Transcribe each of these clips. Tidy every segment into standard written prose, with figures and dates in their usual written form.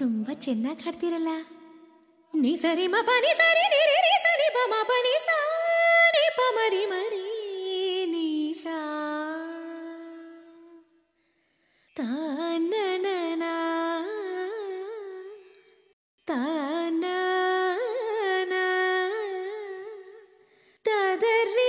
ತುಂಬಾ ಚೆನ್ನಾಗಿ ಹಾಡ್ತಿರಲ್ಲ. ನಿ ಸರಿ ಮ ಪನಿ ಸರಿ ನಿ ರಿ ರಿ ಸರಿ ಪ ಮ ಪನಿ ಸಾ ನಿ ಪ ಮರಿ ಮರಿ ನಿ ಸಾ ತಾ ನ ನ ನ ತಾ ನ ನ ತ ದ ರಿ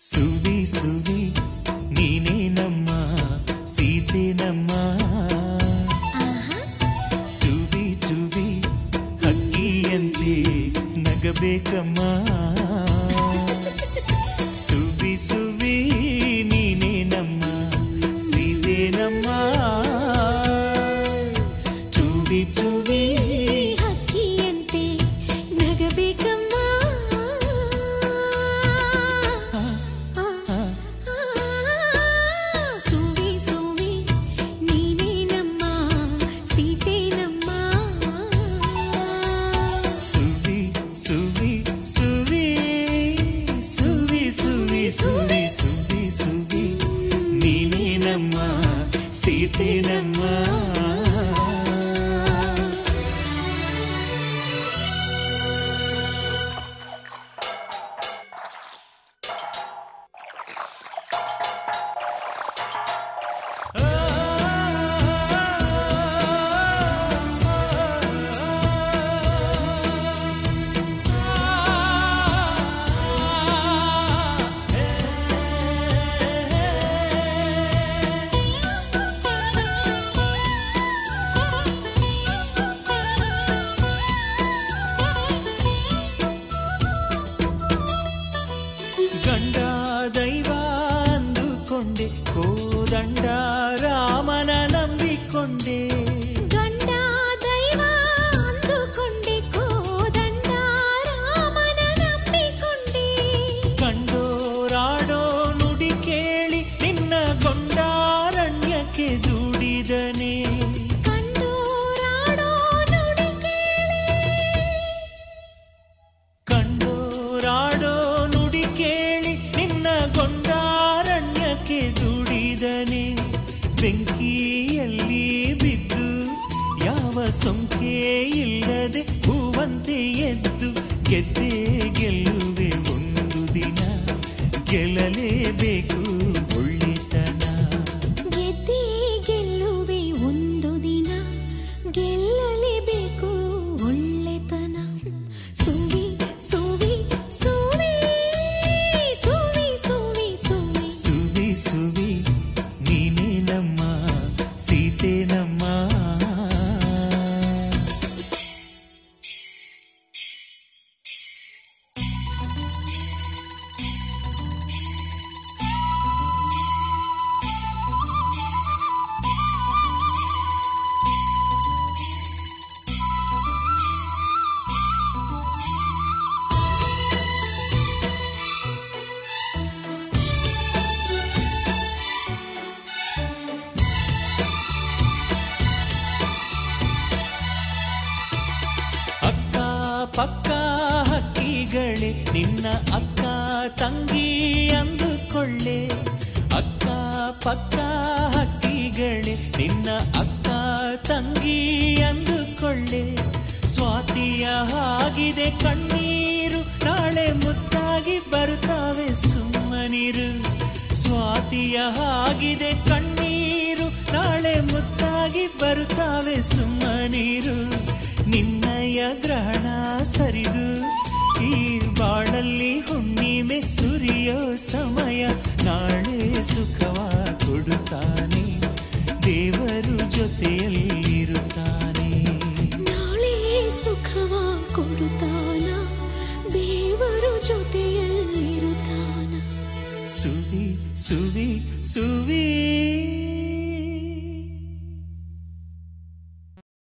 ಸುವಿ ಸುವಿ ನೀನೇ ನಮ್ಮ ಸೀತೆ ನಮ್ಮ ಟುವಿ ಟುವಿ ಹಕ್ಕಿಯಂತೆ ನಗಬೇಕಮ್ಮ ಸುವಿ ಸುವಿ ನೀನೇ ನಮ್ಮ ಸೀತೆ ನಮ್ಮ ಟುವಿ ಟುವಿ ಹಕ್ಕಿಯಂತೆ ನಗಬೇಕಮ್ಮ. ಸುವಿ ಸುವಿ ಸುವಿ ನೀನೇ ನಮ್ಮ ಸೀತೆ ನಮ್ಮ. ಗಂಡ ದೈವ ಅಂದುಕೊಂಡೆ ಕೋದಂಡ ರಾಮನ ನಂಬಿಕೊಂಡೆ. ಗಂಡ ದೈವ ಅಂದುಕೊಂಡೆ ಕೋದಂಡ ರಾಮನ ನಂಬಿಕೊಂಡೆ. ಕಂಡೋರಾಡೋ ನುಡಿ ಕೇಳಿ ನಿನ್ನ ಗೊಂಡಾರಣ್ಯಕ್ಕೆ ದುಡಿದನೆ. ಕಂಡೋರಾಡೋ ನುಡಿ ಕೇಳಿ ಕಂಡೋರಾಡೋ ನುಡಿ ಕೇಳಿ ನಿನ್ನ ಗೊಂಡಾರಣ್ಯಕ್ಕೆ ದುಡಿದನೆ. ಬೆಂಕಿಯಲ್ಲಿ ಬಿದ್ದು ಯಾವ ಸೊಂಕೆ ಇಲ್ಲದೆ ಹೂವಂತೆ ಎದ್ದು ಗೆದ್ದೆ ಗೆಲ್ಲುವೆ ಒಂದು ದಿನ ಗೆಲ್ಲಲೇಬೇಕು ಒಳ್ಳೆತನ. ಗೆದ್ದೆ ಗೆಲ್ಲುವೆ ಒಂದು ದಿನ ಗೆಲ್ಲಲೇಬೇಕು ಒಳ್ಳೆತನ. ಸುವಿ ಸುವಿ ಸುವಿ ಸುವಿ ಸುವಿ ಸುವಿ ಸುವಿ ಸುವಿ ನೀನೇ ನಮ್ಮ ಸೀತೆ ನಮ್ಮ. ಅಕ್ಕ ಪಕ್ಕ ಹಕ್ಕಿಗಳೇ ನಿನ್ನ ಅಕ್ಕ ತಂಗಿ ಅಂದುಕೊಳ್ಳೆ. ಅಕ್ಕ ಪಕ್ಕ ಹಕ್ಕಿಗಳೇ ನಿನ್ನ ಅಕ್ಕ ತಂಗಿ ಅಂದುಕೊಳ್ಳೆ. ಸ್ವಾತಿಯ ಹಾಗಿದೆ ಕಣ್ಣೀರು ನಾಳೆ ಮುತ್ತಾಗಿ ಬರ್ತಾವೆ ಸುಮ್ಮನಿರು. ಸ್ವಾತಿಯ ಹಾಗಿದೆ ಕಣ್ಣೀರು ನಾಳೆ ಮುತ್ತಾಗಿ ಬರ್ತಾವೆ ಸುಮ್ಮನಿರು. ನಿನ್ನಯ ಗ್ರಹಣ ಸರಿದು ಈ ಬಾಳಲ್ಲಿ ಹುಣ್ಣಿಮೆ ಸುರಿಯೋ ಸಮಯ ನಾಳೆ ಸುಖವ ಕೊಡುತ್ತಾನೆ ದೇವರು ಜೊತೆಯಲ್ಲಿರುತ್ತಾನೆ. ನಾಳೆ ಸುಖವ ಕೊಡುತ್ತಾನ ದೇವರು ಜೊತೆಯಲ್ಲಿರುತ್ತಾನ. ಸುವಿ ಸುವಿ ಸುವಿ